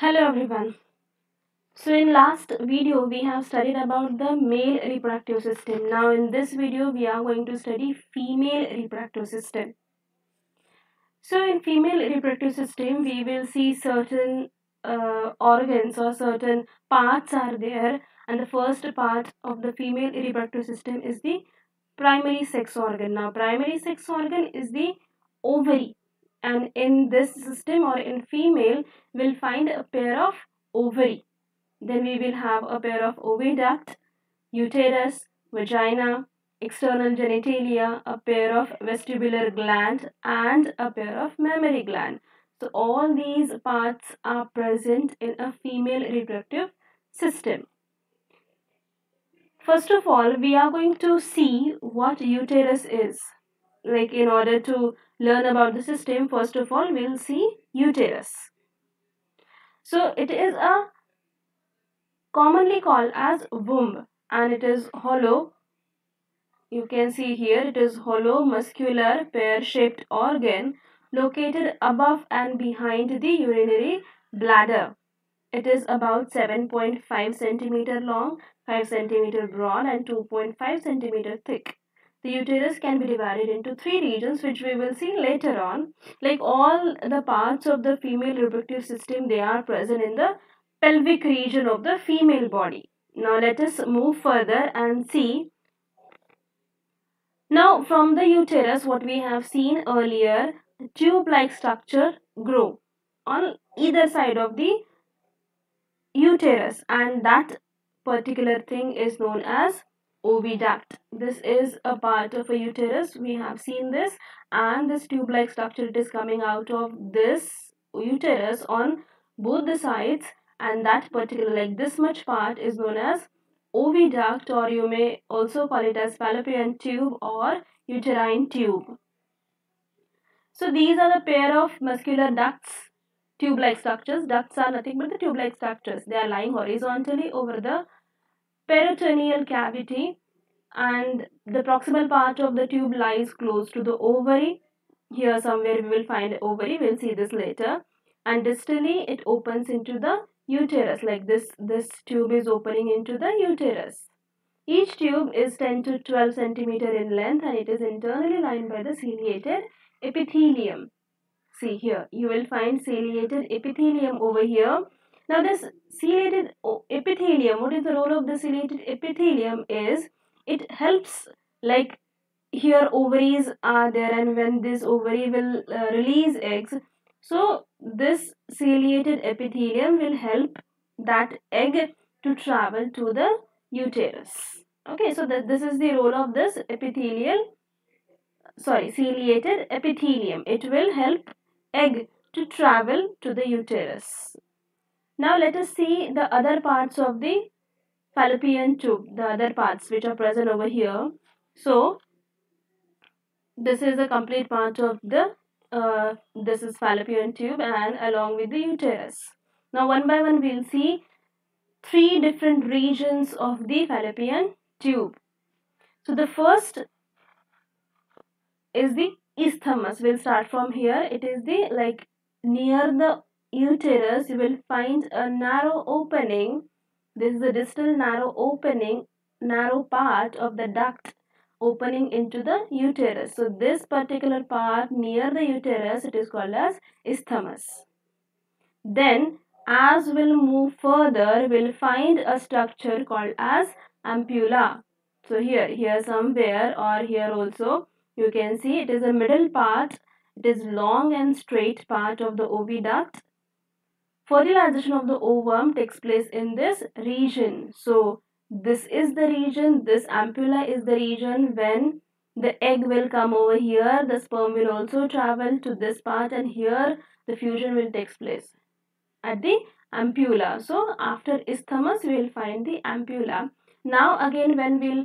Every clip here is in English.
Hello everyone. So in last video we have studied about the male reproductive system. Now in this video we are going to study female reproductive system. So in female reproductive system we will see certain organs or certain parts are there, and the first part of the female reproductive system is the primary sex organ. Now primary sex organ is the ovary, and in this system or in female we'll find a pair of ovary. Then we will have a pair of oviduct, uterus, vagina, external genitalia, a pair of vestibular gland, and a pair of mammary gland. So all these parts are present in a female reproductive system. First of all, we are going to see what uterus is. Like, in order to learn about the system, first of all, we'll see uterus. So it is a commonly called as womb, and it is hollow. You can see here it is hollow muscular pear-shaped organ located above and behind the urinary bladder. It is about 7.5 centimeter long, 5 centimeter broad, and 2.5 centimeter thick. The uterus can be divided into three regions, which we will see later on. Like all the parts of the female reproductive system, they are present in the pelvic region of the female body. Now let us move further and see. Now from the uterus, what we have seen earlier, the tube-like structure grow on either side of the uterus, and that particular thing is known as oviduct. This is a part of a uterus. We have seen this, and this tube-like structure, it is coming out of this uterus on both the sides, and that particular, like this much part, is known as oviduct, or you may also call it as fallopian tube or uterine tube. So these are the pair of muscular ducts, tube-like structures. Ducts are nothing but the tube-like structures. They are lying horizontally over the peritoneal cavity, and the proximal part of the tube lies close to the ovary. Here somewhere we will find ovary. We'll see this later. And distally it opens into the uterus. Like this tube is opening into the uterus. Each tube is 10 to 12 centimeter in length, and it is internally lined by the ciliated epithelium. See here, you will find ciliated epithelium over here. Now this ciliated epithelium, what is the role of the ciliated epithelium is, it helps, like here ovaries are there, and when this ovary will release eggs, so this ciliated epithelium will help that egg to travel to the uterus. Okay, so this is the role of this ciliated epithelium. It will help egg to travel to the uterus. Now let us see the other parts of the fallopian tube, the other parts which are present over here. So this is a complete part of the this is fallopian tube, and along with the uterus. Now one by one we'll see three different regions of the fallopian tube. So the first is the isthmus. We'll start from here. It is the, like, near the uterus you will find a narrow opening. This is a distal narrow opening, narrow part of the duct opening into the uterus. So this particular part near the uterus, it is called as isthmus. Then as we'll move further, we'll find a structure called as ampulla. So here somewhere, or here also, you can see it is a middle part. It is long and straight part of the oviduct. Fertilization of the ovum takes place in this region. So this is the region, this ampulla is the region. When the egg will come over here, the sperm will also travel to this part, and here the fusion will take place at the ampulla. So after isthmus we will find the ampulla. Now again when we'll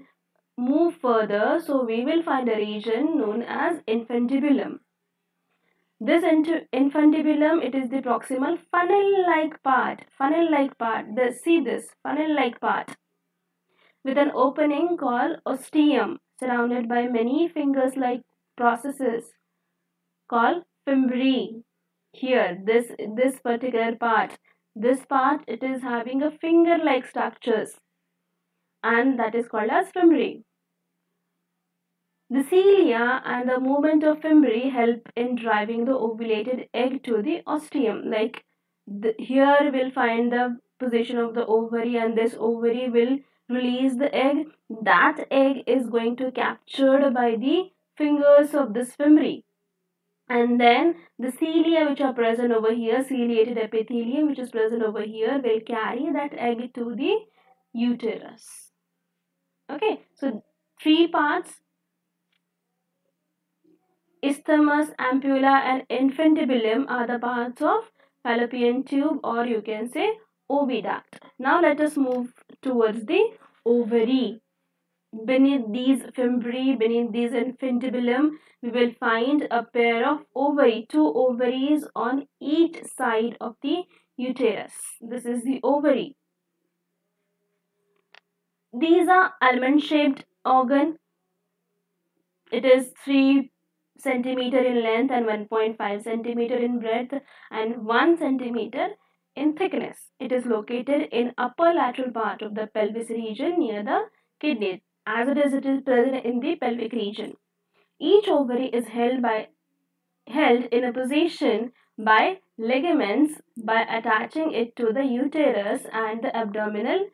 move further, so we will find a region known as infundibulum. This infundibulum, it is the proximal funnel-like part. See this funnel-like part with an opening called ostium, surrounded by many fingers-like processes called fimbriae. Here, this particular part, This part, it is having a finger-like structures, and that is called as fimbriae. The cilia and the movement of fimbriae help in driving the ovulated egg to the ostium. Like here we'll find the position of the ovary, and this ovary will release the egg. That egg is going to captured by the fingers of this fimbriae. And then the cilia which are present over here, ciliated epithelium which is present over here, will carry that egg to the uterus. Okay, so three parts: isthmus, ampulla, and infundibulum are the parts of fallopian tube, or you can say oviduct. Now let us move towards the ovary. Beneath these fimbriae, beneath these infundibulum, we will find a pair of ovary, two ovaries on each side of the uterus. This is the ovary. These are almond-shaped organ. It is 3 centimeter in length and 1.5 centimeter in breadth and 1 centimeter in thickness. It is located in upper lateral part of the pelvis region near the kidney. As it is present in the pelvic region. Each ovary is held in a position by ligaments by attaching it to the uterus and the abdominal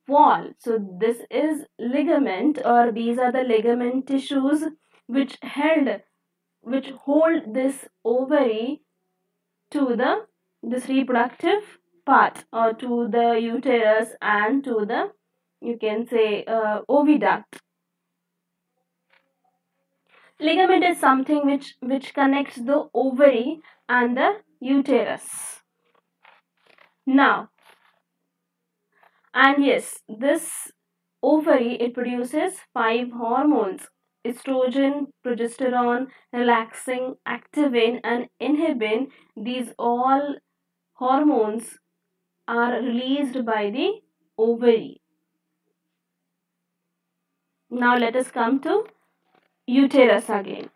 wall. So this is ligament, or these are the ligament tissues which hold this ovary to this reproductive part, or to the uterus and to the, you can say, oviduct. Ligament is something which connects the ovary and the uterus. Now, and yes, this ovary, it produces 5 hormones: estrogen, progesterone, relaxin, activin, and inhibin. These all hormones are released by the ovary. Now let us come to uterus again.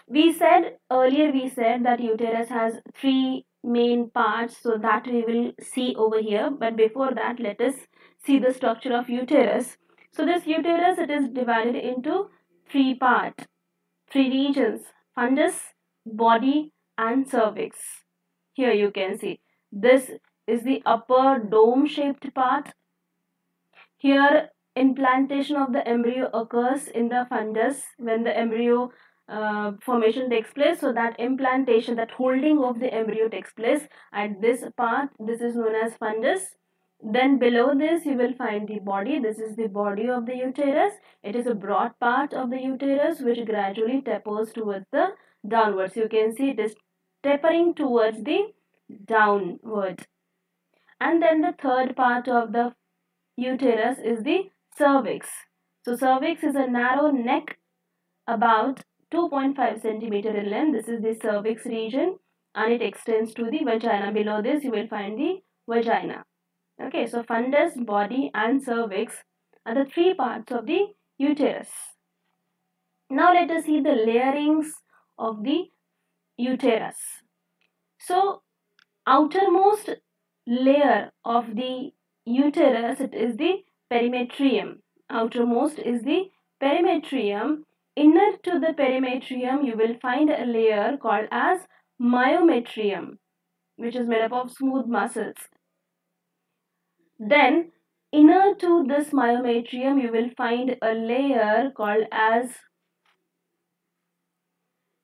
We said that uterus has 3 main parts, so that we will see over here. But before that, let us see the structure of uterus. So this uterus, it is divided into 3 parts, 3 regions: fundus, body, and cervix. Here you can see this is the upper dome shaped part. Here implantation of the embryo occurs in the fundus when the embryo formation takes place. So that implantation, that holding of the embryo takes place at this part. This is known as fundus. Then below this you will find the body. This is the body of the uterus. It is a broad part of the uterus which gradually tapers towards the downwards. You can see it is tapering towards the downward. And then the third part of the uterus is the cervix. So cervix is a narrow neck about 2.5 centimeter in length. This is the cervix region, and it extends to the vagina. Below this you will find the vagina. Okay, so fundus, body, and cervix are the 3 parts of the uterus. Now let us see the layerings of the uterus. So outermost layer of the uterus, it is the perimetrium. Outermost is the perimetrium. Inner to the perimetrium you will find a layer called as myometrium, which is made up of smooth muscles. Then inner to this myometrium you will find a layer called as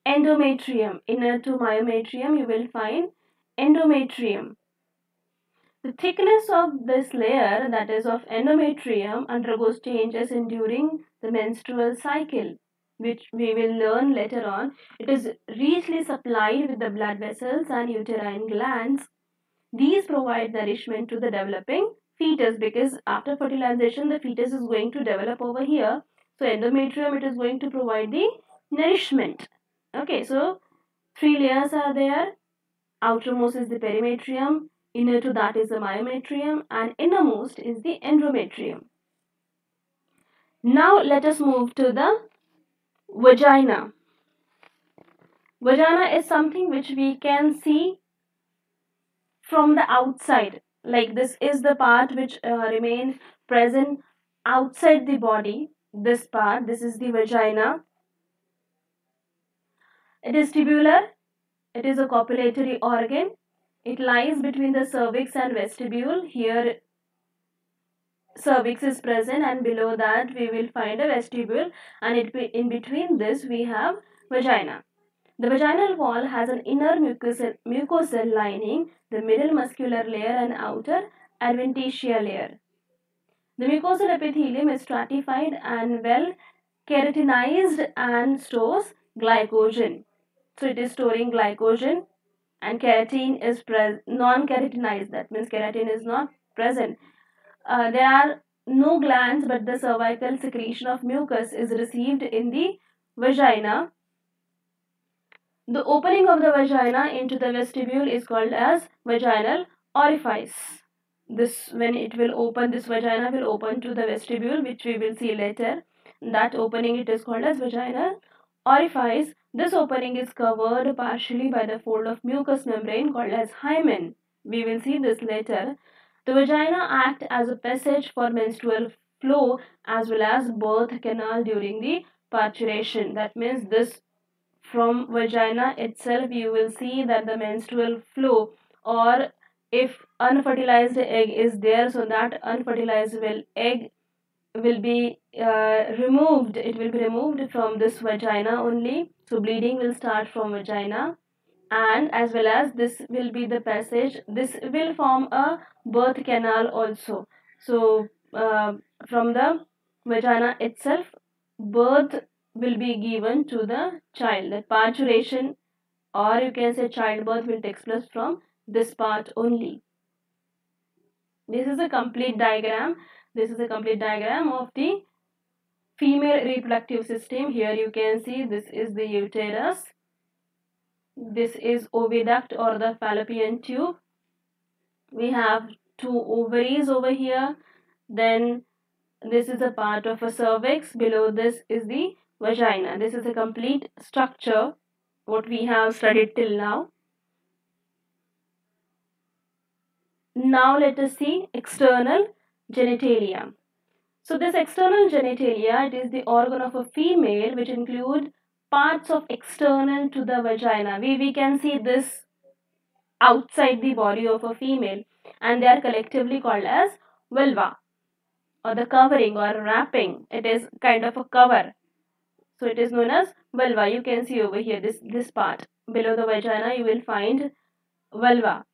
endometrium. Inner to myometrium you will find endometrium. The thickness of this layer, that is of endometrium, undergoes changes during the menstrual cycle, which we will learn later on. It is richly supplied with the blood vessels and uterine glands. These provide nourishment to the developing fetus, because after fertilization the fetus is going to develop over here. So endometrium, it is going to provide the nourishment. Okay, so 3 layers are there. Outermost is the perimetrium, inner to that is the myometrium, and innermost is the endometrium. Now let us move to the vagina. Vagina is something which we can see from the outside. Like this is the part which remains present outside the body. This part, this is the vagina. It is tubular. It is a copulatory organ. It lies between the cervix and vestibule. Here cervix is present, and below that we will find a vestibule, and in between this we have vagina. The vaginal wall has an inner mucosal lining, the middle muscular layer, and outer adventitia layer. The mucosal epithelium is stratified and well keratinized and stores glycogen. So it is storing glycogen, and keratin is non-keratinized. That means keratin is not present. There are no glands, but the cervical secretion of mucus is received in the vagina. The opening of the vagina into the vestibule is called as vaginal orifice. This, when it will open, this vagina will open to the vestibule, which we will see later. That opening, it is called as vaginal orifice. This opening is covered partially by the fold of mucous membrane called as hymen. We will see this later. The vagina acts as a passage for menstrual flow as well as birth canal during the parturition. That means this, from vagina itself you will see that the menstrual flow, or if unfertilized egg is there, so that unfertilized egg will be removed. It will be removed from this vagina only. So bleeding will start from vagina, and as well as this will be the passage. This will form a birth canal also. So from the vagina itself, birth will be given to the child. The parturition, or you can say childbirth, will take place from this part only. This is a complete diagram. This is a complete diagram of the female reproductive system. Here you can see this is the uterus. This is oviduct or the fallopian tube. We have two ovaries over here. Then this is a part of a cervix. Below this is the vagina. This is a complete structure what we have studied till now. Now let us see external genitalia. So this external genitalia, it is the organ of a female which include parts of external to the vagina. We can see this outside the body of a female, and they are collectively called as vulva, or the covering or wrapping. It is kind of a cover. So it is known as vulva. You can see over here this part. Below the vagina you will find vulva.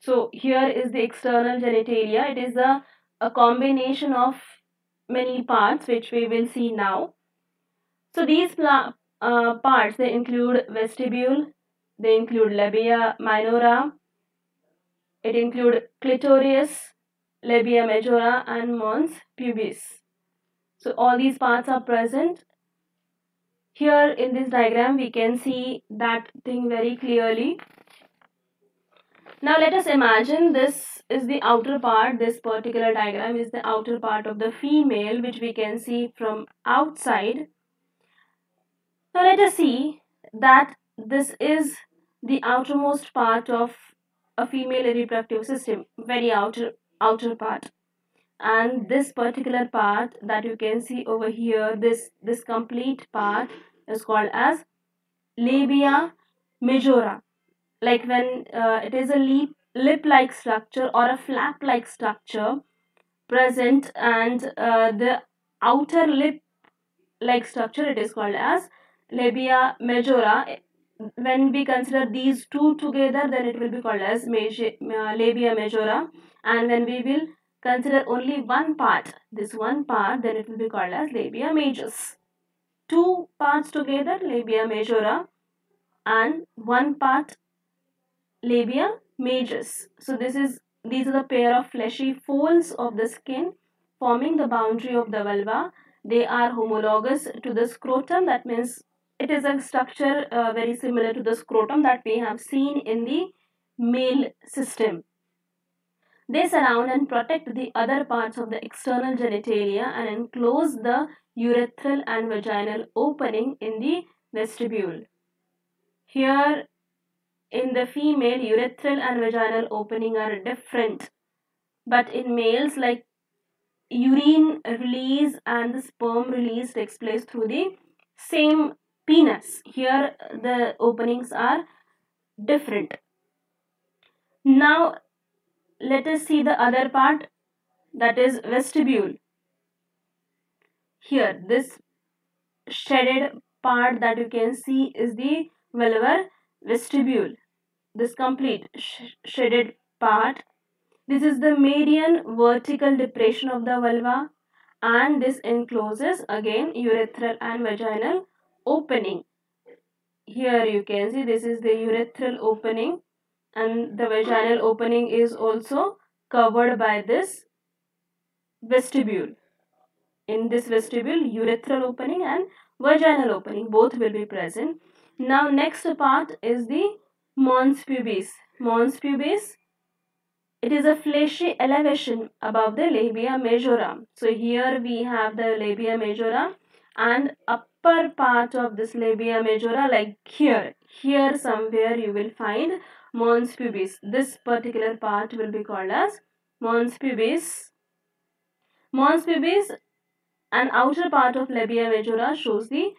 So here is the external genitalia. It is a combination of many parts which we will see now. So these parts, they include vestibule, they include labia minora, it include clitoris, labia majora, and mons pubis. So all these parts are present. Here in this diagram we can see that thing very clearly. Now let us imagine this is the outer part. This particular diagram is the outer part of the female, which we can see from outside. Now let us see that this is the outermost part of a female reproductive system, very outer part. And this particular part that you can see over here, this complete part is called as labia majora. Like when it is a lip-like structure or a flap-like structure present, and the outer lip-like structure, it is called as labia majora. When we consider these two together, then it will be called as labia majora, and when we will consider only one part, this one part, then it will be called as labia majus. Two parts together, labia majora, and one part, labia majus. So these are the pair of fleshy folds of the skin forming the boundary of the vulva. They are homologous to the scrotum. That means it is a structure very similar to the scrotum that we have seen in the male system. They surround and protect the other parts of the external genitalia and enclose the urethral and vaginal opening in the vestibule. Here in the female, urethral and vaginal opening are different, but in males, like urine release and the sperm release takes place through the same penis. Here the openings are different. Now let us see the other part, that is vestibule. Here this shaded part that you can see is the vulvar vestibule. This complete shaded part, this is the median vertical depression of the vulva, and this encloses again urethral and vaginal opening. Here you can see this is the urethral opening, and the vaginal opening is also covered by this vestibule. In this vestibule, urethral opening and vaginal opening both will be present. Now next part is the mons pubis. Mons pubis, it is a fleshy elevation above the labia majora. So here we have the labia majora, and upper part of this labia majora, like here somewhere you will find mons pubis. This particular part will be called as mons pubis. Mons pubis, an outer part of labia majora, shows the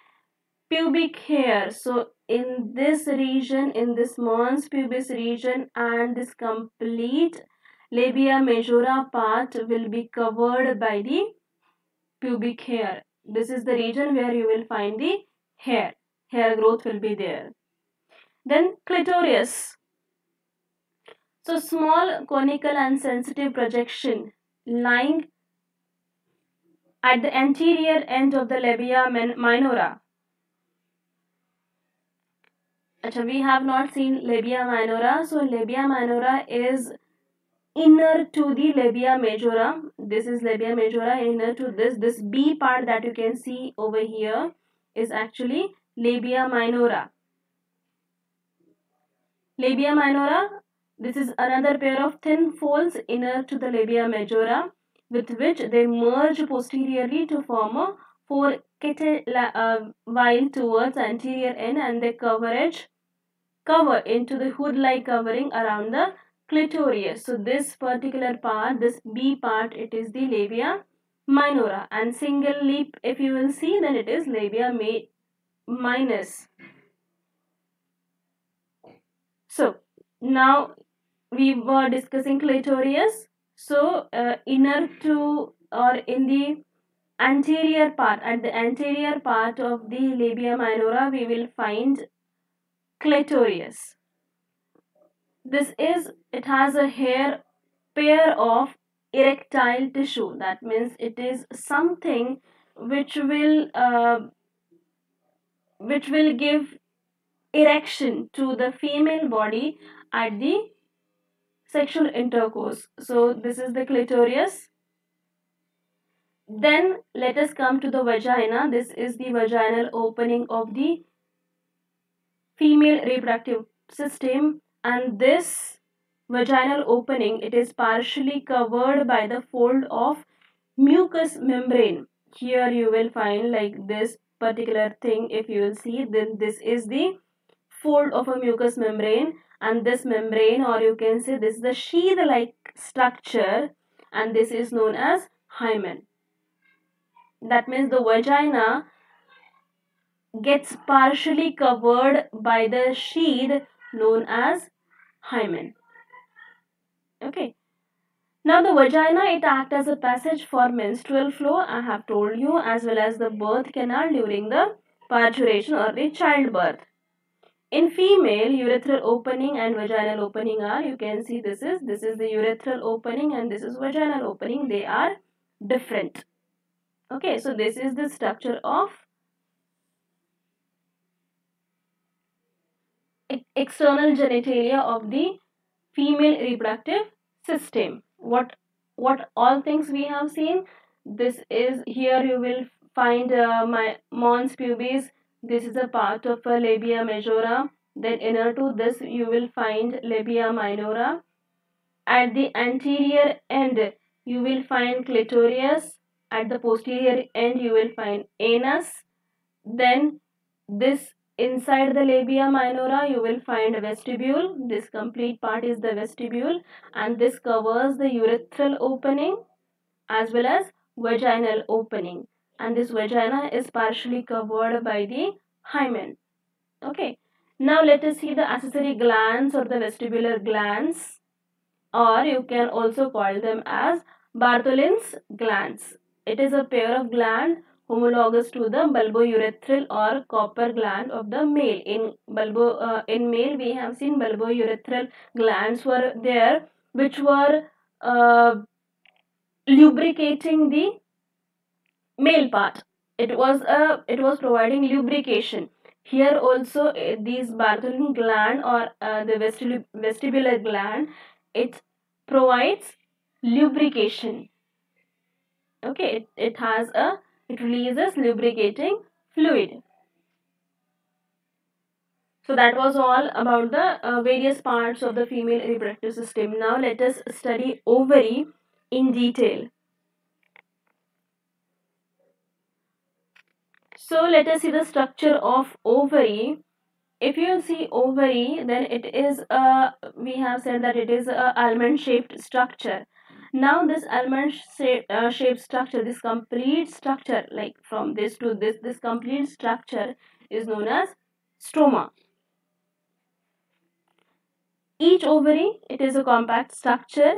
pubic hair. So in this region, in this mons pubis region, and this complete labia majora part will be covered by the pubic hair. This is the region where you will find the hair. Hair growth will be there. Then clitoris. So small conical and sensitive projection lying at the anterior end of the labia minora. Achha, we have not seen labia minora. So labia minora is inner to the labia majora. This is labia majora, inner to this B part that you can see over here is actually labia minora. Labia minora, this is another pair of thin folds inner to the labia majora, with which they merge posteriorly to form a while towards anterior end, and they cover into the hood-like covering around the clitoris. So this particular part, this B part, it is the labia minora, and single leap, if you will see, then it is labia minus. So now we were discussing clitoris. So inner to, or in the anterior part, at the anterior part of the labia minora, we will find clitoris. It has a pair of erectile tissue. That means it is something which will give erection to the female body at the sexual intercourse. So this is the clitoris. Then let us come to the vagina. This is the vaginal opening of the female reproductive system, and this vaginal opening, it is partially covered by the fold of mucous membrane. Here you will find like this particular thing, if you will see, then this is the fold of a mucous membrane, and this membrane, or you can say this is the sheath like structure, and this is known as hymen. That means the vagina gets partially covered by the sheath known as hymen. Okay. Now the vagina, it acts as a passage for menstrual flow, I have told you, as well as the birth canal during the parturition or the childbirth. In female, urethral opening and vaginal opening are, you can see this is the urethral opening and this is vaginal opening. They are different. Okay, so this is the structure of external genitalia of the female reproductive system. What all things we have seen? This is, here you will find my mons pubis. This is a part of a labia majora. Then inner to this you will find labia minora. At the anterior end you will find clitoris. At the posterior end you will find anus. Then this Inside the labia minora, you will find a vestibule. This complete part is the vestibule, and this covers the urethral opening as well as vaginal opening. And this vagina is partially covered by the hymen. Okay. Now let us see the accessory glands or the vestibular glands, or you can also call them as Bartholin's glands. It is a pair of gland homologous to the bulbourethral or copper gland of the male. In male we have seen bulbourethral glands were there, which were lubricating the male part. It was providing lubrication. Here also these Bartholin gland or the vestibular gland, it provides lubrication. Okay, it releases lubricating fluid. So that was all about the various parts of the female reproductive system. Now let us study ovary in detail. So let us see the structure of ovary. If you see ovary, then it is we have said that it is a almond shaped structure. Now this almond shaped structure, this complete structure, like from this to this complete structure is known as stroma. Each ovary, it is a compact structure,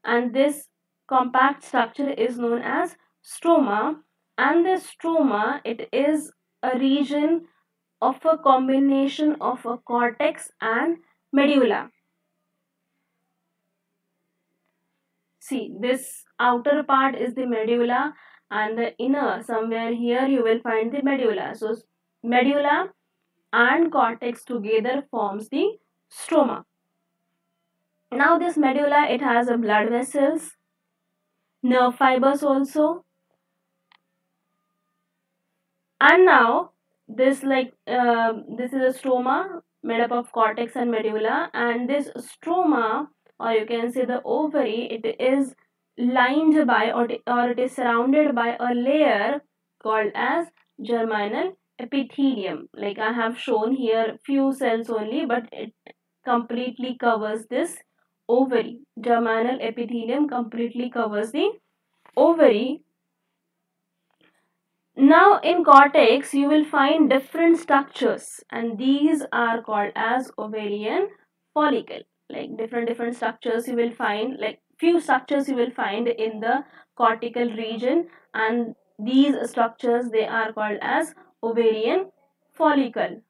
and this compact structure is known as stroma. And the stroma, it is a region of a combination of a cortex and medulla. See, this outer part is the medulla, and the inner, somewhere here you will find the medulla. So medulla and cortex together forms the stroma. Now this medulla, it has a blood vessels, nerve fibers also, and now this this is a stroma made up of cortex and medulla, and this stroma, or you can say the ovary, it is lined by or it is surrounded by a layer called as germinal epithelium. Like I have shown here few cells only, but it completely covers this ovary. Germinal epithelium completely covers the ovary. Now in cortex you will find different structures, and these are called as ovarian follicle. Like different structures you will find, like few structures you will find in the cortical region, and these structures, they are called as ovarian follicle.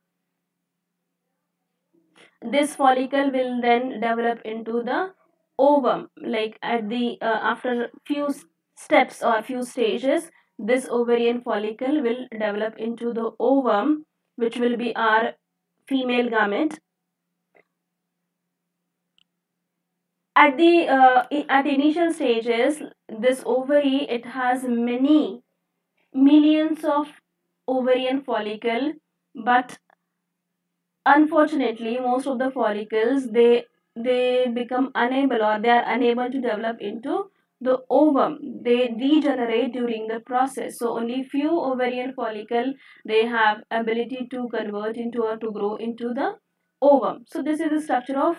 This follicle will then develop into the ovum, like at the after few steps or few stages, this ovarian follicle will develop into the ovum, which will be our female gamete. At initial stages, this ovary, it has many millions of ovarian follicle, but unfortunately most of the follicles, they become unable, or they are unable to develop into the ovum. They degenerate during the process. So only few ovarian follicle, they have ability to convert into or to grow into the ovum. So this is the structure of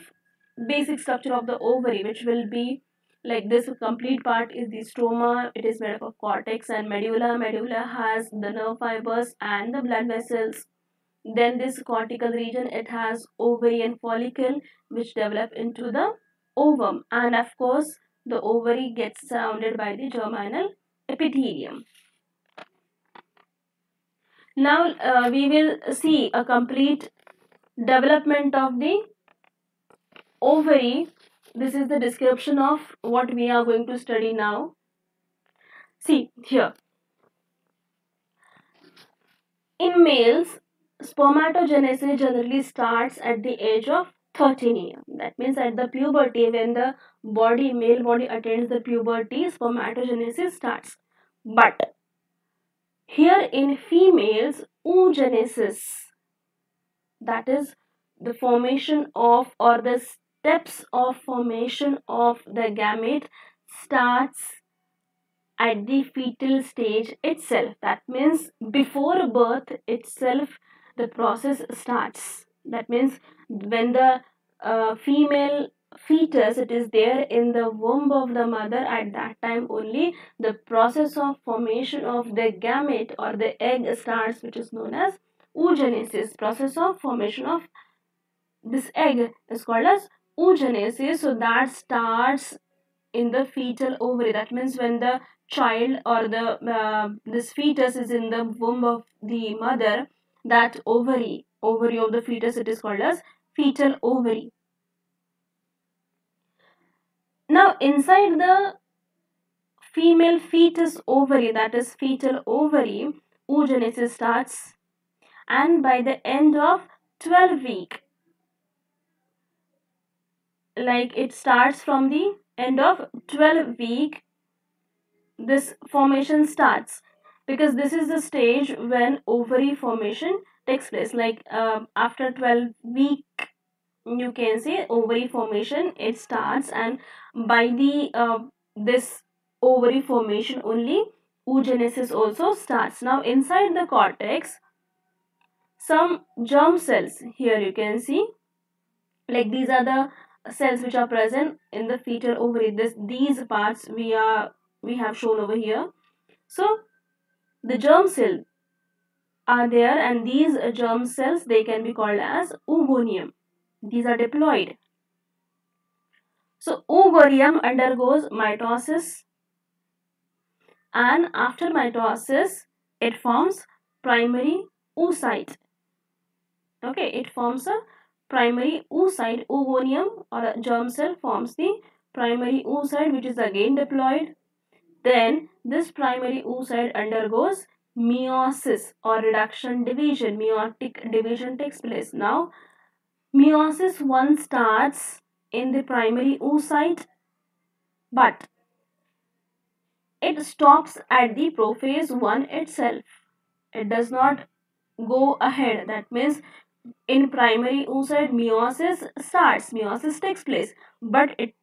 basic structure of the ovary, which will be like this. Complete part is the stroma. It is made up of cortex and medulla. Medulla has the nerve fibers and the blood vessels. Then this cortical region, it has ovarian follicle, which develop into the ovum, and of course the ovary gets surrounded by the germinal epithelium. Now we will see a complete development of the ovary. This is the description of what we are going to study now. See here, in males, spermatogenesis generally starts at the age of 13 years. That means at the puberty, when the male body attains the puberty, spermatogenesis starts. But here in females, oogenesis, that is the formation of, or the steps of formation of the gamete, starts at the fetal stage itself. That means before birth itself, the process starts. That means when the female fetus, it is there in the womb of the mother, at that time only the process of formation of the gamete or the egg starts, which is known as oogenesis. Process of formation of this egg is called as oogenesis. So that starts in the fetal ovary. That means when the child or the this fetus is in the womb of the mother, that ovary of the fetus, it is called as fetal ovary. Now inside the female fetus ovary, that is fetal ovary, oogenesis starts, and by the end of 12 week, like it starts from the end of 12 week, this formation starts, because this is the stage when ovary formation takes place. Like after 12 week, you can say ovary formation it starts, and by the this ovary formation only oogenesis also starts. Now inside the cortex, some germ cells, here you can see, like these are the cells which are present in the fetal ovary. These parts we have shown over here. So the germ cell are there, and these germ cells, they can be called as oogonium. These are diploid. So oogonium undergoes mitosis, and after mitosis it forms primary oocyte. Okay, it forms a primary oocyte. Oogonium or a germ cell forms the primary oocyte, which is again diploid. Then this primary oocyte undergoes meiosis or reduction division. Meiotic division takes place. Now meiosis 1 starts in the primary oocyte, but it stops at the prophase 1 itself. It does not go ahead. That means in primary oocyte meiosis starts, meiosis takes place, but it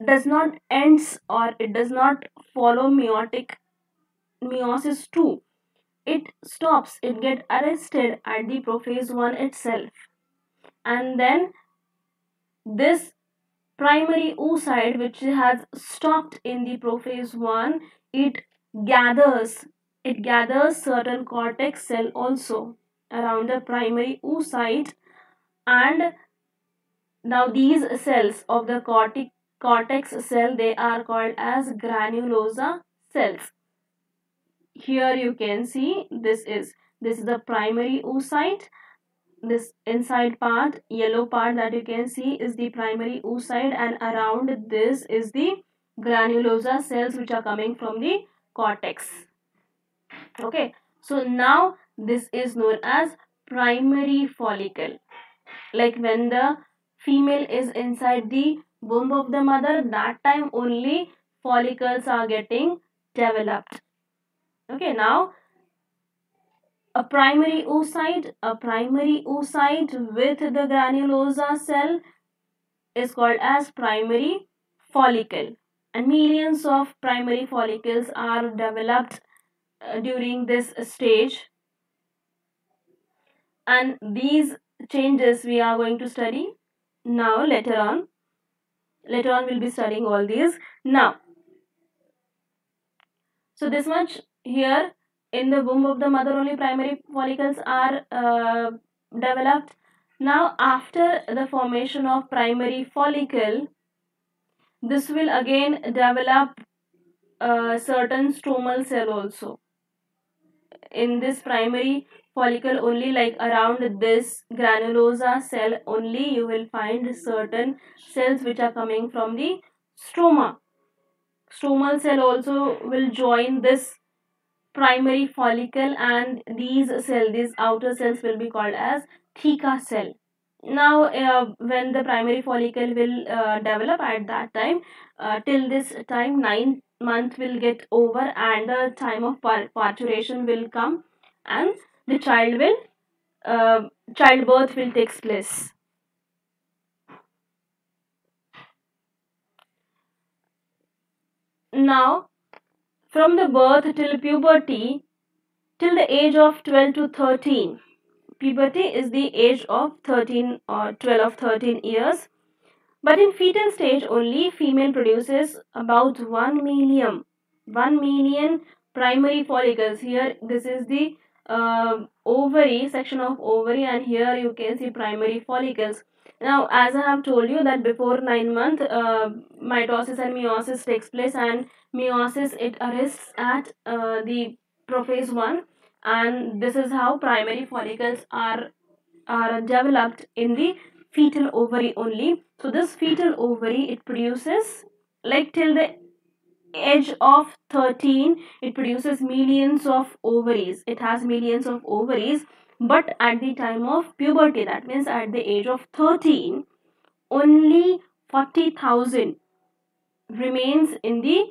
does not ends, or it does not follow meiosis 2. It stops, it get arrested at the prophase 1 itself, and then this primary oocyte which has stopped in the prophase 1, it gathers certain cortex cell also around the primary oocyte. And now these cells of the cortex cell, they are called as granulosa cells. Here you can see this is the primary oocyte. This inside part, yellow part that you can see, is the primary oocyte, and around this is the granulosa cells which are coming from the cortex. Okay, so now this is known as primary follicle. Like when the female is inside the womb of the mother, that time only follicles are getting developed. Okay, now a primary oocyte with the granulosa cell is called as primary follicle, and millions of primary follicles are developed during this stage, and these changes we are going to study now. Later on we'll be studying all these now. So this much here, in the womb of the mother only primary follicles are developed. Now after the formation of primary follicle, this will again develop a certain stromal cell also. In this primary follicle only, like around this granulosa cell only, you will find certain cells which are coming from the stroma. Stromal cell also will join this primary follicle, and these outer cells will be called as theca cell. Now when the primary follicle will develop, at that time, till this time 9 months will get over, and the time of parturition will come, and the childbirth will take place. Now from the birth till puberty, till the age of 12 to 13, puberty is the age of 13 or 12 of 13 years. But in fetal stage only, female produces about 1 million primary follicles. Here, this is the ovary, section of ovary, and here you can see primary follicles. Now, as I have told you that before 9 months, mitosis and meiosis takes place, and meiosis, it arrests at the prophase 1, and this is how primary follicles are developed in the fetal ovary only. So this fetal ovary, it produces, like till the age of 13, it produces millions of ovaries. It has millions of ovaries, but at the time of puberty, that means at the age of 13, only 40,000 remains in the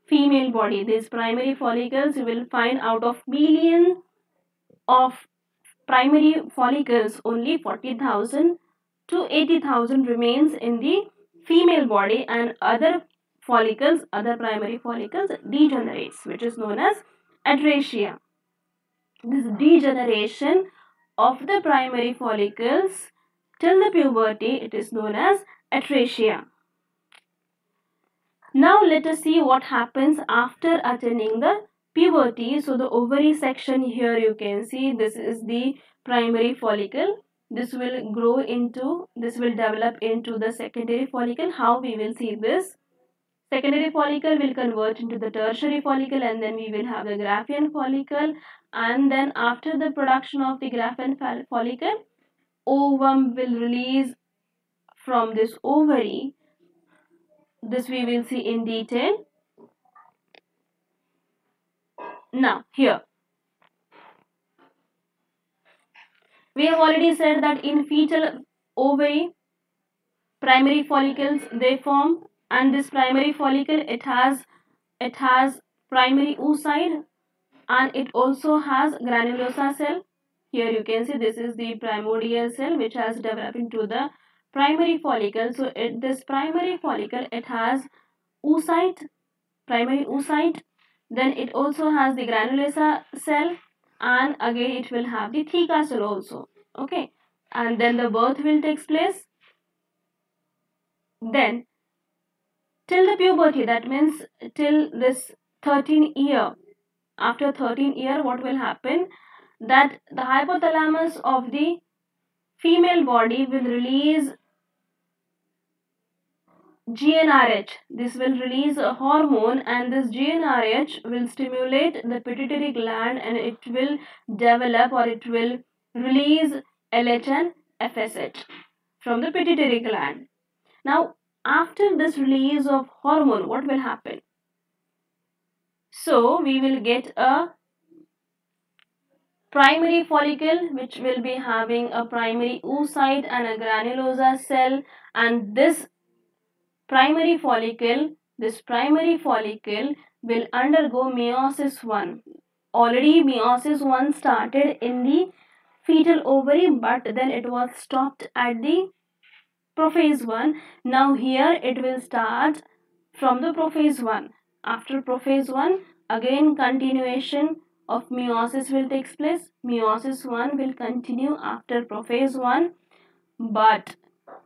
female body. These primary follicles, you will find out of million of primary follicles, only 40,000 to 80,000 remains in the female body, and other follicles, other primary follicles degenerates, which is known as atresia. This degeneration of the primary follicles till the puberty, it is known as atresia. Now let us see what happens after attaining the puberty. So the ovary section, here you can see this is the primary follicle. This will grow into, this will develop into the secondary follicle. How we will see this? Secondary follicle will convert into the tertiary follicle, and then we will have the Graafian follicle, and then after the production of the Graafian follicle, ovum will release from this ovary. This we will see in detail. Now here we have already said that in fetal ovary, primary follicles they form, and this primary follicle, it has primary oocyte, and it also has granulosa cell. Here you can see this is the primordial cell which has developed into the primary follicle. So this primary follicle, it has oocyte, primary oocyte, then it also has the granulosa cell, and again it will have the theca cell also. Okay, and then the birth will take place. Then till the puberty, that means till this 13 year, after 13 year, what will happen, that the hypothalamus of the female body will release GnRH. This will release a hormone, and this GnRH will stimulate the pituitary gland, and it will develop, or it will release LH and FSH from the pituitary gland. Now, after this release of hormone, what will happen? So, we will get a primary follicle which will be having a primary oocyte and a granulosa cell, and this primary follicle will undergo meiosis 1. Already meiosis 1 started in the fetal ovary, but then it was stopped at the prophase 1. Now here it will start from the prophase 1. After prophase 1, again continuation of meiosis will take place. Meiosis 1 will continue after prophase 1, but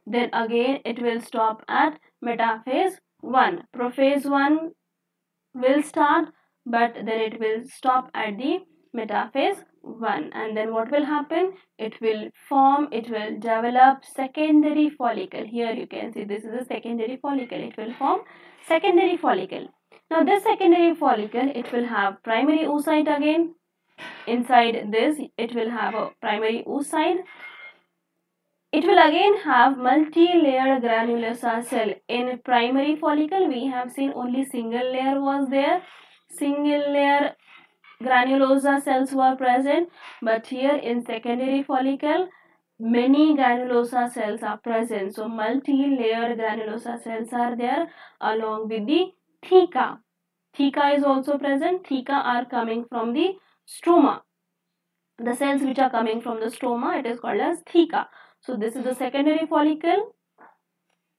then again it will stop at metaphase 1. Prophase 1 will start, but then it will stop at the metaphase 1, and then what will happen, it will form, it will develop secondary follicle. Here you can see this is a secondary follicle. It will form secondary follicle. Now this secondary follicle, it will have primary oocyte again. Inside this, it will have a primary oocyte. It will again have multi-layered granulosa cell. In primary follicle, we have seen only single layer was there. Single layer granulosa cells were present. But here in secondary follicle, many granulosa cells are present. So multi-layered granulosa cells are there along with the theca. Theca is also present. Theca are coming from the stroma. The cells which are coming from the stroma, it is called as theca. So this is the secondary follicle,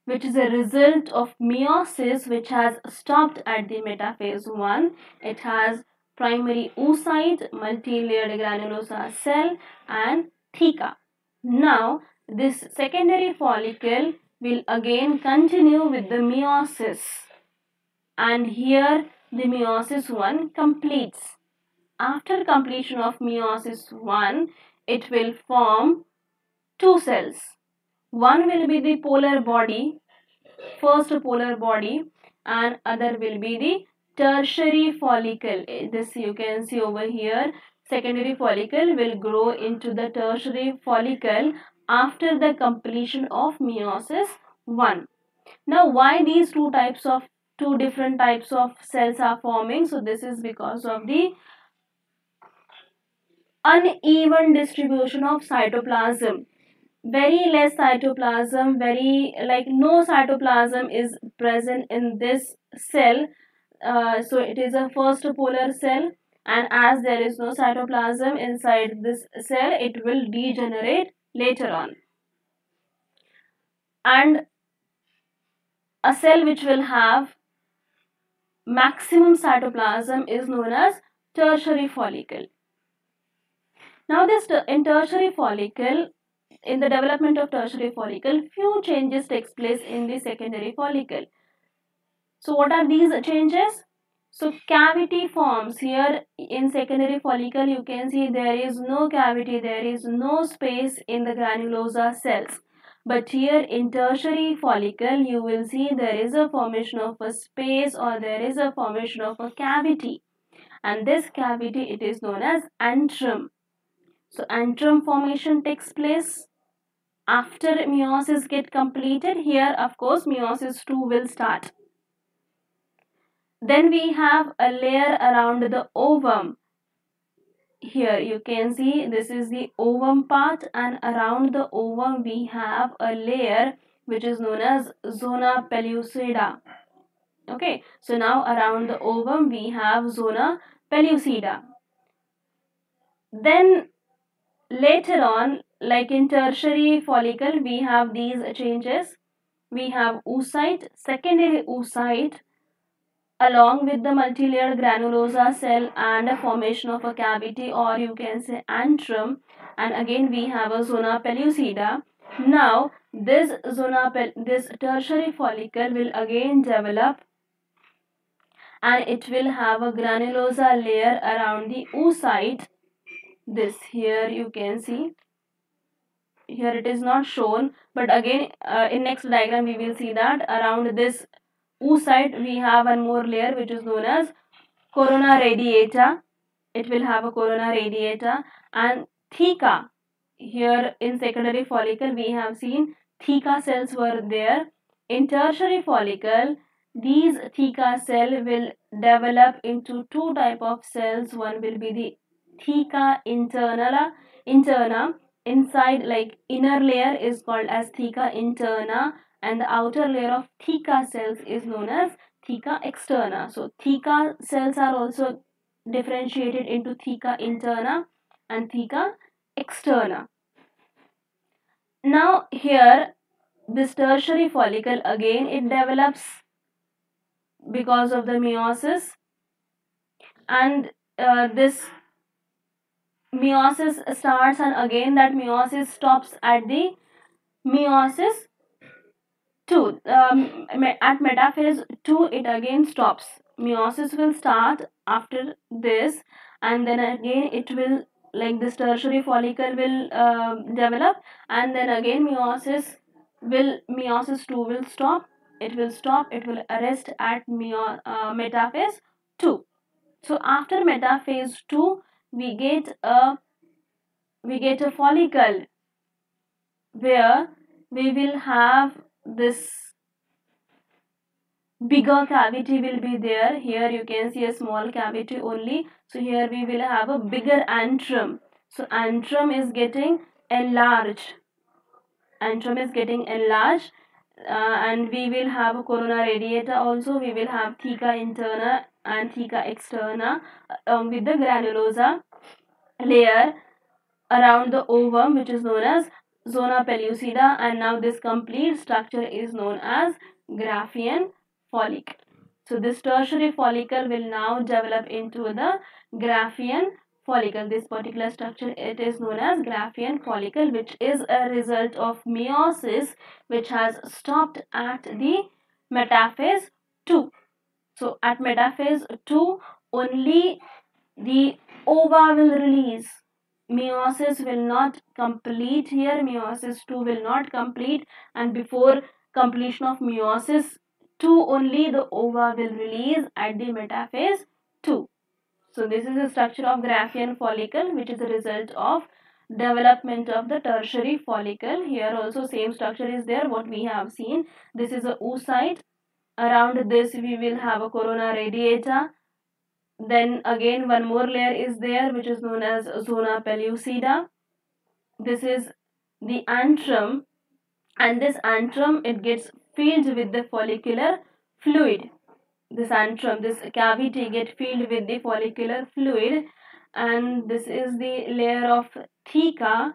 which is a result of meiosis, which has stopped at the metaphase 1. It has primary oocyte, multi-layered granulosa cell, and theca. Now, this secondary follicle will again continue with the meiosis, and here the meiosis 1 completes. After completion of meiosis 1, it will form two cells. One will be the polar body, first polar body, and other will be the tertiary follicle. This you can see over here. Secondary follicle will grow into the tertiary follicle after the completion of meiosis 1. Now, why these two different types of cells are forming? So this is because of the uneven distribution of cytoplasm. Very less cytoplasm, very like no cytoplasm is present in this cell. So it is a first polar cell, and as there is no cytoplasm inside this cell, it will degenerate later on. And a cell which will have maximum cytoplasm is known as tertiary follicle. Now this in tertiary follicle, in the development of tertiary follicle, few changes takes place in the secondary follicle. So what are these changes? So cavity forms. Here in secondary follicle, you can see there is no cavity, there is no space in the granulosa cells. But here in tertiary follicle, you will see there is a formation of a space, or there is a formation of a cavity. And this cavity, it is known as antrum. So antrum formation takes place after meiosis get completed. Here, of course, meiosis 2 will start. Then we have a layer around the ovum. Here you can see this is the ovum part, and around the ovum we have a layer which is known as zona pellucida. Okay, so now around the ovum we have zona pellucida. Then later on, like in tertiary follicle, we have these changes. We have oocyte, secondary oocyte, along with the multilayered granulosa cell and a formation of a cavity, or you can say antrum, and again we have a zona pellucida. Now this this tertiary follicle will again develop, and it will have a granulosa layer around the oocyte. This here you can see, here it is not shown, but again in next diagram we will see that around this oocyte we have one more layer which is known as corona radiata. It will have a corona radiata. And theca, here in secondary follicle we have seen theca cells were there. In tertiary follicle, these theca cell will develop into two type of cells. One will be the theca interna. Inside, like inner layer is called as theca interna, and the outer layer of theca cells is known as theca externa. So theca cells are also differentiated into theca interna and theca externa. Now here this tertiary follicle again it develops because of the meiosis, and this meiosis starts, and again that meiosis stops at the meiosis 2. At metaphase 2 it again stops. Meiosis will start after this, and then again it will, like this tertiary follicle will develop, and then again meiosis 2 will stop. It will stop, it will arrest at metaphase 2. So after metaphase 2 we get a follicle where we will have this bigger cavity will be there. Here you can see a small cavity only, so here we will have a bigger antrum. So antrum is getting enlarged, and we will have a corona radiata also. We will have theca interna and theca externa with the granulosa layer around the ovum which is known as zona pellucida, and now this complete structure is known as Graafian follicle. So this tertiary follicle will now develop into the Graafian follicle. This particular structure, it is known as Graafian follicle, which is a result of meiosis, which has stopped at the metaphase 2. So at metaphase 2 only the ova will release. Meiosis will not complete here, meiosis 2 will not complete, and before completion of meiosis 2 only the ova will release at the metaphase 2. So this is the structure of Graafian follicle, which is a result of development of the tertiary follicle. Here also same structure is there what we have seen. This is a oocyte. Around this we will have a corona radiata. Then again one more layer is there, which is known as zona pellucida. This is the antrum, and this antrum, it gets filled with the follicular fluid. This antrum, this cavity get filled with the follicular fluid, and this is the layer of theca,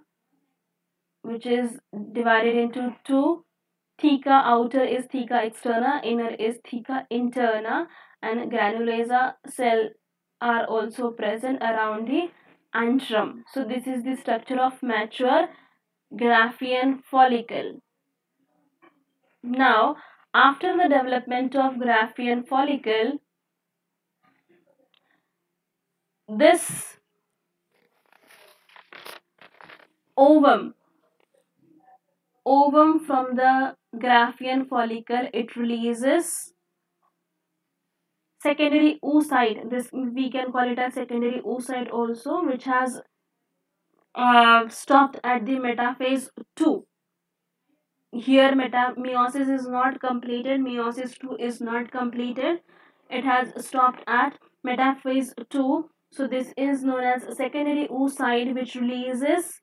which is divided into two. Theca outer is theca externa, inner is theca interna, and granulasa cell are also present around the antrum. So this is the structure of mature Graafian follicle. Now, after the development of Graafian follicle, this ovum from the Graafian follicle, it releases secondary oocyte. This we can call it as secondary oocyte also, which has stopped at the metaphase 2. Here meiosis is not completed, meiosis 2 is not completed, it has stopped at metaphase 2. So this is known as secondary oocyte, which releases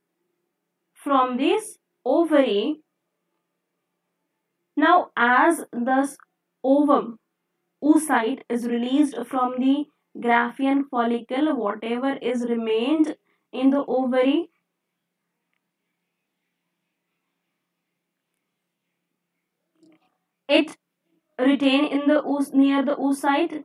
from this ovary. Now as the ovum oocyte is released from the Graafian follicle, whatever is remained in the ovary, it retain in the near the oocyte.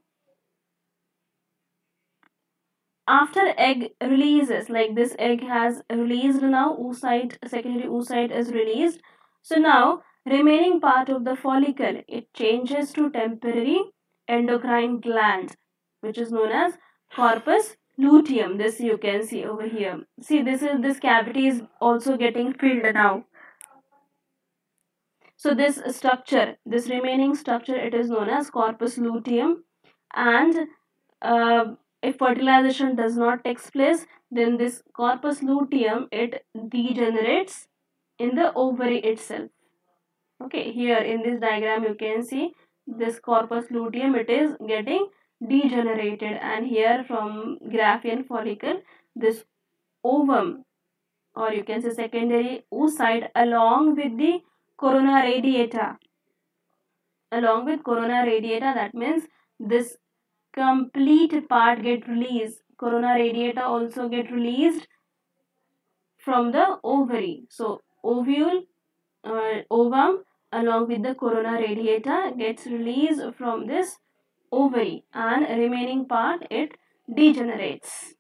After egg releases, like this egg has released now, oocyte, secondary oocyte is released. So now remaining part of the follicle, it changes to temporary endocrine gland, which is known as corpus luteum. This you can see over here. See, this cavity is also getting filled now. So this structure, this remaining structure, it is known as corpus luteum, and if fertilization does not take place, then this corpus luteum, it degenerates in the ovary itself. Okay, here in this diagram you can see this corpus luteum, it is getting degenerated, and here from Graafian follicle, this ovum, or you can say secondary oocyte, along with the corona radiata, that means this complete part get released. Corona radiata also get released from the ovary. So ovule, ovum along with the corona radiata gets released from this ovary, and remaining part, it degenerates.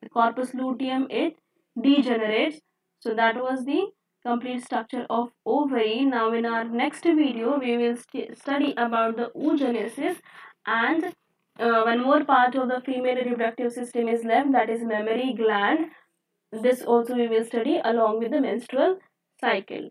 The corpus luteum, it degenerates. So that was the complete structure of ovary. Now in our next video we will study about the oogenesis, and one more part of the female reproductive system is left, that is mammary gland. This also we will study along with the menstrual cycle.